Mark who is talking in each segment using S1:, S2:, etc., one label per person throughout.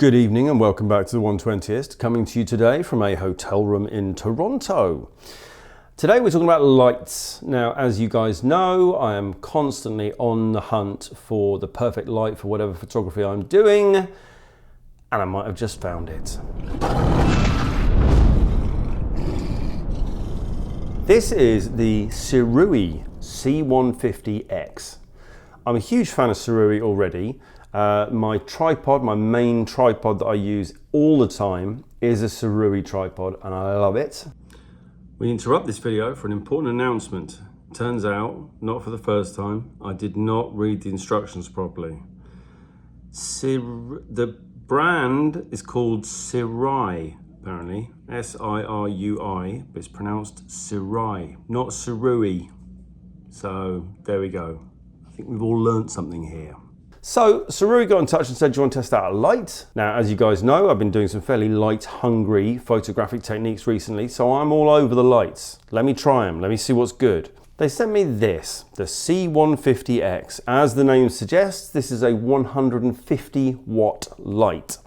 S1: Good evening and welcome back to the 120th, coming to you today from a hotel room in Toronto. Today we're talking about lights. Now, as you guys know, I am constantly on the hunt for the perfect light for whatever photography I'm doing, and I might have just found it. This is the Sirui C150X. I'm a huge fan of Sirui already. My tripod, my main tripod that I use all the time is a Sirui tripod and I love it. We interrupt this video for an important announcement. Turns out, not for the first time, I did not read the instructions properly. The brand is called Sirui, apparently, S-I-R-U-I, but it's pronounced Sirui, not Sirui. So there we go. I think we've all learned something here. So Sirui got in touch and said, do you want to test out a light? Now, as you guys know, I've been doing some fairly light-hungry photographic techniques recently, so I'm all over the lights. Let me try them, let me see what's good. They sent me this, the C150X. As the name suggests, this is a 150 watt light.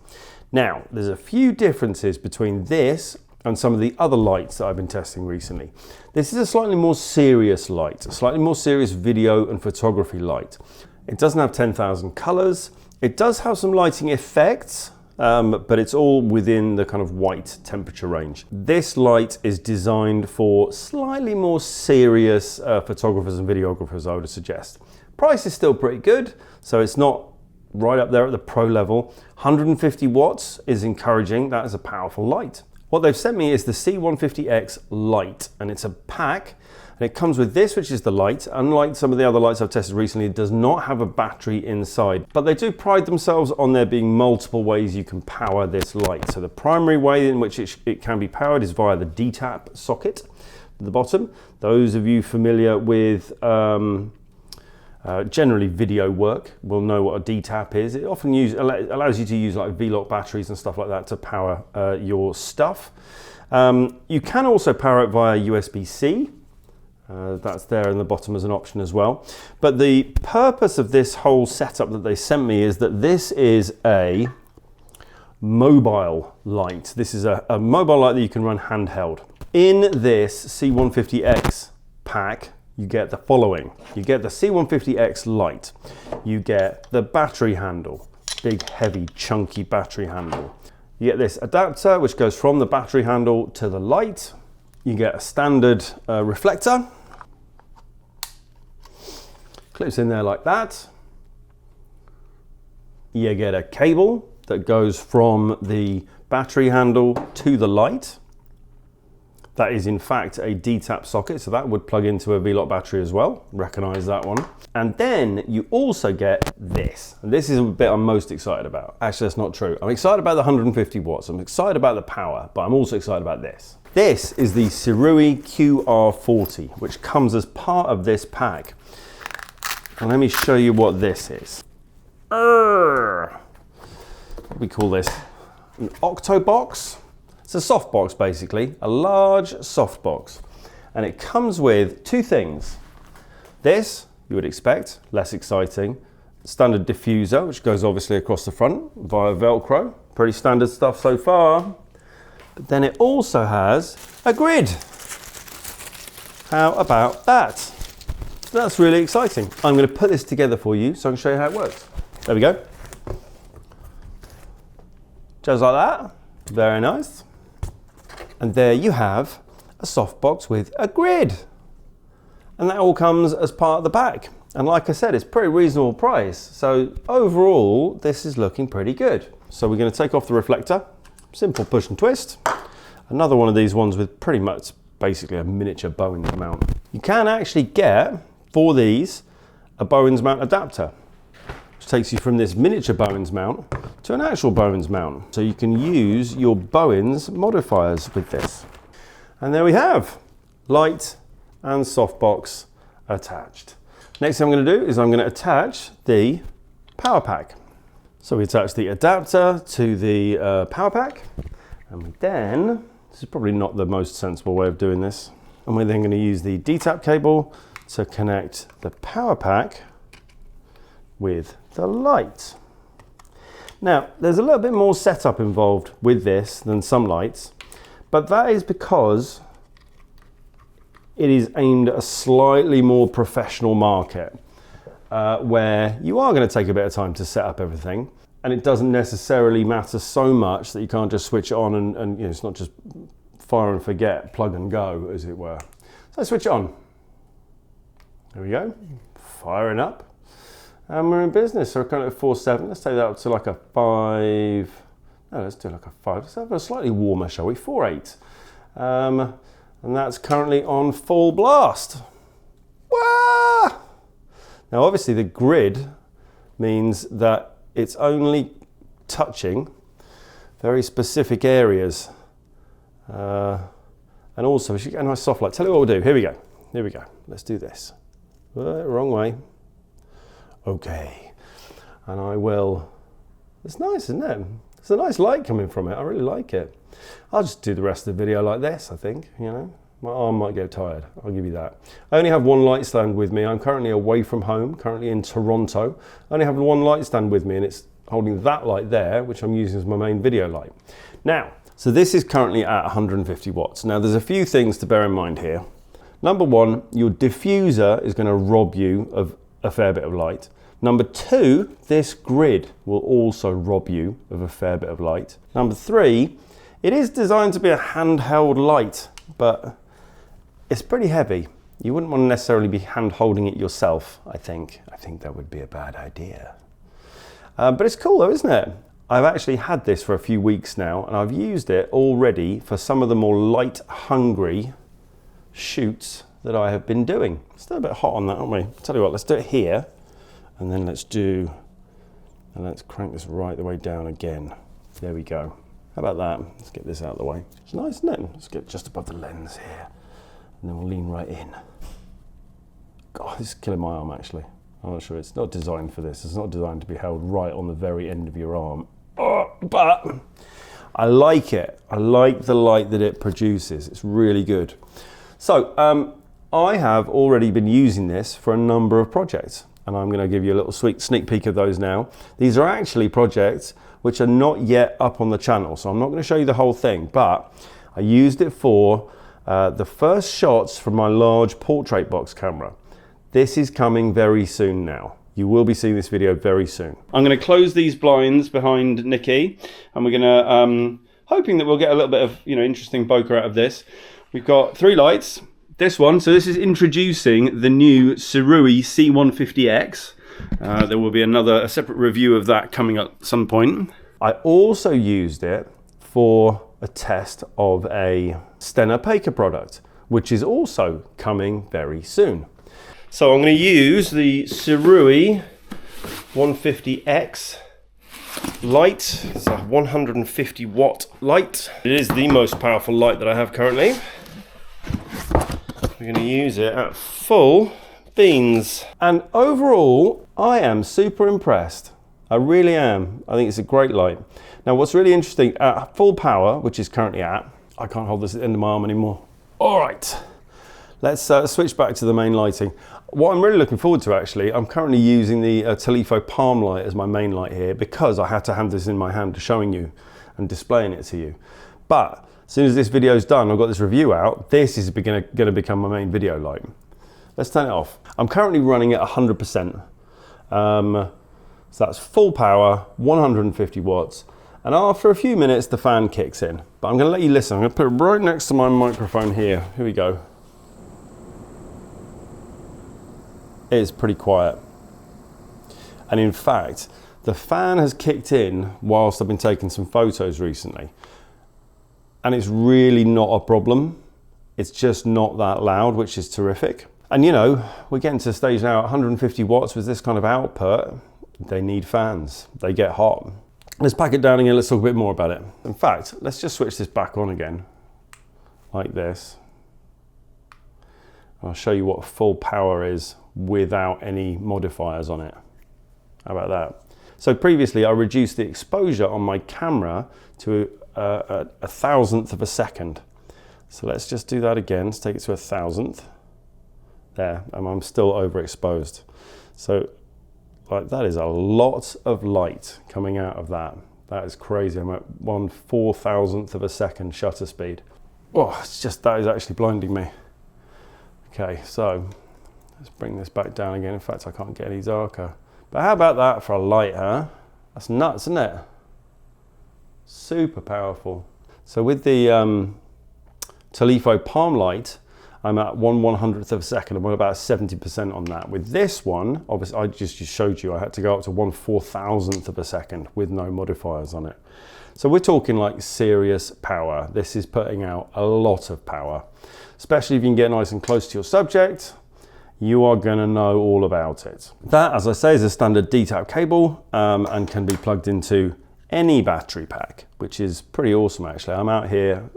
S1: Now, there's a few differences between this and some of the other lights that I've been testing recently. This is a slightly more serious light, a slightly more serious video and photography light. It doesn't have 10,000 colors. It does have some lighting effects, but it's all within the kind of white temperature range. This light is designed for slightly more serious photographers and videographers, I would suggest. Price is still pretty good, so it's not right up there at the pro level. 150 watts is encouraging. That is a powerful light. What they've sent me is the C150X Lite, and it's a pack. And it comes with this, which is the light. Unlike some of the other lights I've tested recently, it does not have a battery inside. But they do pride themselves on there being multiple ways you can power this light. So the primary way in which it can be powered is via the DTAP socket at the bottom. Those of you familiar with generally video work will know what a DTAP is. It often allows you to use like V-Lock batteries and stuff like that to power your stuff. You can also power it via USB-C. That's there in the bottom as an option as well. But the purpose of this whole setup that they sent me is that this is a mobile light. This is a mobile light that you can run handheld. In this C150X pack, you get the following. You get the C150X Lite. You get the battery handle, big, heavy, chunky battery handle. You get this adapter, which goes from the battery handle to the light. You get a standard reflector. Clips in there like that. You get a cable that goes from the battery handle to the light. That is in fact a DTAP socket, so that would plug into a V-Lock battery as well. Recognize that one. And then you also get this. And this is a bit I'm most excited about. Actually, that's not true. I'm excited about the 150 watts. I'm excited about the power, but I'm also excited about this. This is the Sirui QR40, which comes as part of this pack. And let me show you what this is. We call this an octo box. It's a soft box basically, a large soft box. And it comes with two things. This, you would expect, less exciting. Standard diffuser, which goes obviously across the front via Velcro. Pretty standard stuff so far. But then it also has a grid. How about that? That's really exciting. I'm going to put this together for you so I can show you how it works. There we go. Just like that. Very nice. And there you have a softbox with a grid. And that all comes as part of the pack. And like I said, it's pretty reasonable price. So overall, this is looking pretty good. So we're going to take off the reflector. Simple push and twist. Another one of these ones with pretty much basically a miniature Bowens mount. You can actually get, for these, a Bowens mount adapter, which takes you from this miniature Bowens mount to an actual Bowens mount. So you can use your Bowens modifiers with this. And there we have, light and softbox attached. Next thing I'm going to do is I'm going to attach the power pack. So we attach the adapter to the power pack, and then, this is probably not the most sensible way of doing this, and we're then going to use the DTAP cable to connect the power pack with the light. Now, there's a little bit more setup involved with this than some lights, but that is because it is aimed at a slightly more professional market, where you are going to take a bit of time to set up everything, and it doesn't necessarily matter so much that you can't just switch it on and you know, it's not just fire and forget, plug and go, as it were. So switch it on. There we go, firing up. And we're in business, so we're currently at 4.7. Let's take that up to like a 5. No, let's do like a 5. Let's have a slightly warmer, shall we? 4.8. And that's currently on full blast. Wah! Now, obviously, the grid means that it's only touching very specific areas. And also, we should get a nice soft light. Tell you what we'll do. Here we go. Here we go. Let's do this. Wrong way. Okay, and I will, it's nice, isn't it? It's a nice light coming from it, I really like it. I'll just do the rest of the video like this, I think, you know. My arm might get tired, I'll give you that. I only have one light stand with me. I'm currently away from home, currently in Toronto. I only have one light stand with me, and it's holding that light there, which I'm using as my main video light. Now, so this is currently at 150 watts. Now, there's a few things to bear in mind here. Number one, your diffuser is going to rob you of a fair bit of light. Number two, this grid will also rob you of a fair bit of light. Number three, it is designed to be a handheld light, but it's pretty heavy. You wouldn't want to necessarily be hand holding it yourself, I think. I think that would be a bad idea. But it's cool though, isn't it? I've actually had this for a few weeks now, and I've used it already for some of the more light hungry shoots that I have been doing. Still a bit hot on that, aren't we? Tell you what, let's do it here. And then let's crank this right the way down again. There we go. How about that? Let's get this out of the way. It's nice, isn't it? Let's get just above the lens here. And then we'll lean right in. God, this is killing my arm actually. I'm not sure, it's not designed for this. It's not designed to be held right on the very end of your arm. Oh, but I like it. I like the light that it produces. It's really good. So I have already been using this for a number of projects, and I'm going to give you a little sneak peek of those now. These are actually projects which are not yet up on the channel, so I'm not going to show you the whole thing, but I used it for the first shots from my large portrait box camera. This is coming very soon now. You will be seeing this video very soon. I'm going to close these blinds behind Nikki, and we're going to, hoping that we'll get a little bit of, you know, interesting bokeh out of this. We've got 3 lights. This one, so this is introducing the new Sirui C150X. There will be a separate review of that coming up at some point. I also used it for a test of a Stena Paker product, which is also coming very soon. So I'm going to use the Sirui 150X Lite. It's a 150 watt light. It is the most powerful light that I have currently. We're going to use it at full beans. And overall, I am super impressed. I really am. I think it's a great light. Now, what's really interesting, at full power, which is currently at, I can't hold this at the end of my arm anymore. All right, let's switch back to the main lighting. What I'm really looking forward to, actually, I'm currently using the Telefo Palm Light as my main light here because I had to have this in my hand showing you and displaying it to you. But as soon as this video is done, I've got this review out, this is going to become my main video light. Let's turn it off. I'm currently running at 100%. So that's full power, 150 watts. And after a few minutes, the fan kicks in. But I'm going to let you listen. I'm going to put it right next to my microphone here. Here we go. It's pretty quiet. And in fact, the fan has kicked in whilst I've been taking some photos recently. And it's really not a problem. It's just not that loud, which is terrific. And you know, we're getting to the stage now at 150 watts with this kind of output. They need fans. They get hot. Let's pack it down again. Let's talk a bit more about it. In fact, let's just switch this back on again, like this. I'll show you what full power is without any modifiers on it. How about that? So previously I reduced the exposure on my camera to a 1,000th of a second. So let's just do that again. Let's take it to 1,000th. There, and I'm still overexposed. So Like, that is a lot of light coming out of that. That is crazy. I'm at 1/4000th of a second shutter speed. Oh, it's just, that is actually blinding me. Okay, so let's bring this back down again. In fact, I can't get any darker. But how about that for a light, huh? That's nuts, isn't it? Super powerful. So with the Telefo Palm Light, I'm at 1/100th of a second. I'm at about 70% on that. With this one, obviously, I just showed you, I had to go up to 1/4000th of a second with no modifiers on it. So we're talking like serious power. This is putting out a lot of power, especially if you can get nice and close to your subject. You are going to know all about it. That, as I say, is a standard D-tap cable and can be plugged into any battery pack, which is pretty awesome actually. I'm out here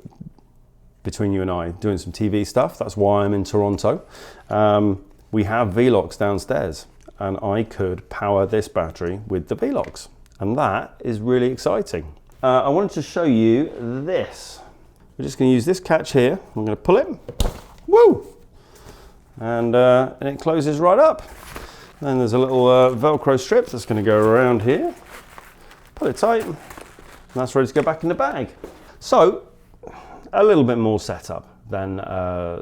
S1: between you and I doing some TV stuff. That's why I'm in Toronto. We have V-Locks downstairs and I could power this battery with the V-Locks, and that is really exciting. I wanted to show you this. We're just going to use this catch here. I'm going to pull it. Woo! And it closes right up. Then there's a little Velcro strip that's going to go around here. Pull it tight, and that's ready to go back in the bag. So, a little bit more setup than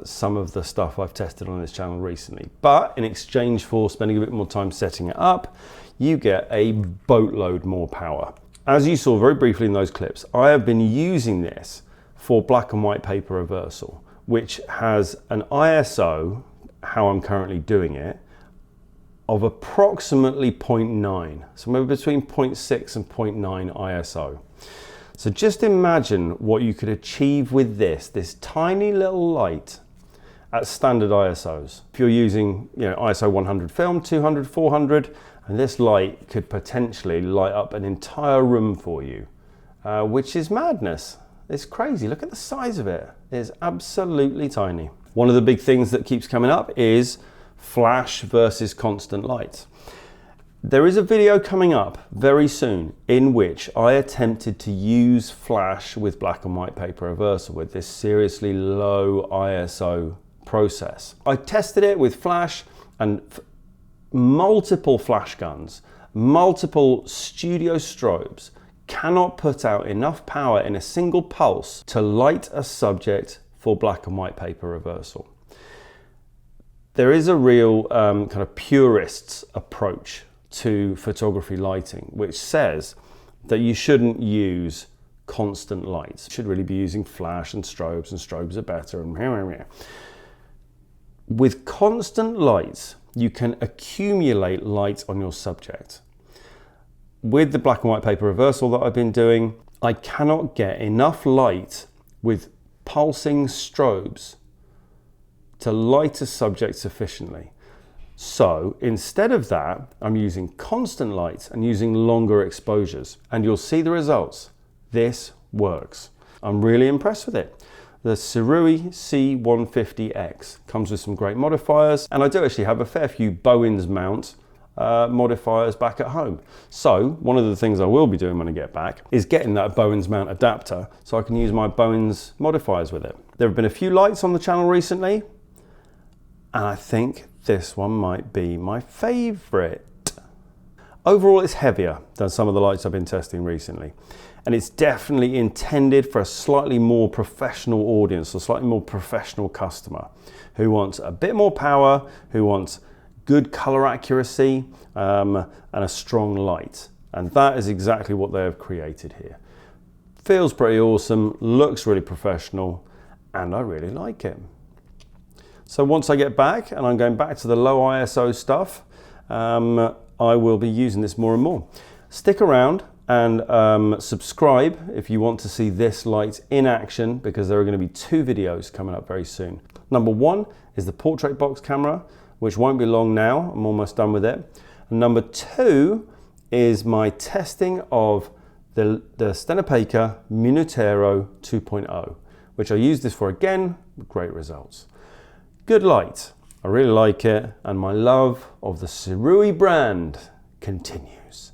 S1: some of the stuff I've tested on this channel recently. But in exchange for spending a bit more time setting it up, you get a boatload more power. As you saw very briefly in those clips, I have been using this for black and white paper reversal, which has an ISO, how I'm currently doing it, of approximately 0.9, somewhere between 0.6 and 0.9 ISO. So just imagine what you could achieve with this tiny little light at standard ISOs. If you're using, ISO 100 film, 200, 400, and this light could potentially light up an entire room for you, which is madness. It's crazy. Look at the size of it. It's absolutely tiny. One of the big things that keeps coming up is flash versus constant light. There is a video coming up very soon in which I attempted to use flash with black and white paper reversal with this seriously low ISO process. I tested it with flash and multiple flash guns, multiple studio strobes cannot put out enough power in a single pulse to light a subject for black and white paper reversal. There is a real kind of purist's approach to photography lighting, which says that you shouldn't use constant lights. You should really be using flash and strobes are better. And with constant lights, you can accumulate light on your subject. With the black and white paper reversal that I've been doing, I cannot get enough light with pulsing strobes to light a subject sufficiently. So instead of that, I'm using constant lights and using longer exposures, and you'll see the results. This works. I'm really impressed with it. The Sirui C150X comes with some great modifiers, and I do actually have a fair few Bowens mount modifiers back at home. So one of the things I will be doing when I get back is getting that Bowens mount adapter so I can use my Bowens modifiers with it. There have been a few lights on the channel recently, and I think this one might be my favorite. Overall, it's heavier than some of the lights I've been testing recently, and it's definitely intended for a slightly more professional audience, a slightly more professional customer who wants a bit more power, who wants good color accuracy and a strong light. And that is exactly what they have created here. Feels pretty awesome, looks really professional, and I really like it. So once I get back, and I'm going back to the low ISO stuff, I will be using this more and more. Stick around and subscribe if you want to see this light in action, because there are going to be 2 videos coming up very soon. Number 1 is the portrait box camera, which won't be long now. I'm almost done with it. And number 2 is my testing of the Stenopeica Minutero 2.0, which I used this for again with great results. Good light. I really like it, and my love of the Sirui brand continues.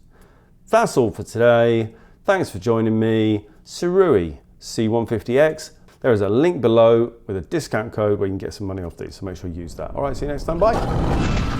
S1: That's all for today. Thanks for joining me. Sirui C150X. There is a link below with a discount code where you can get some money off these, so make sure you use that. All right, see you next time. Bye.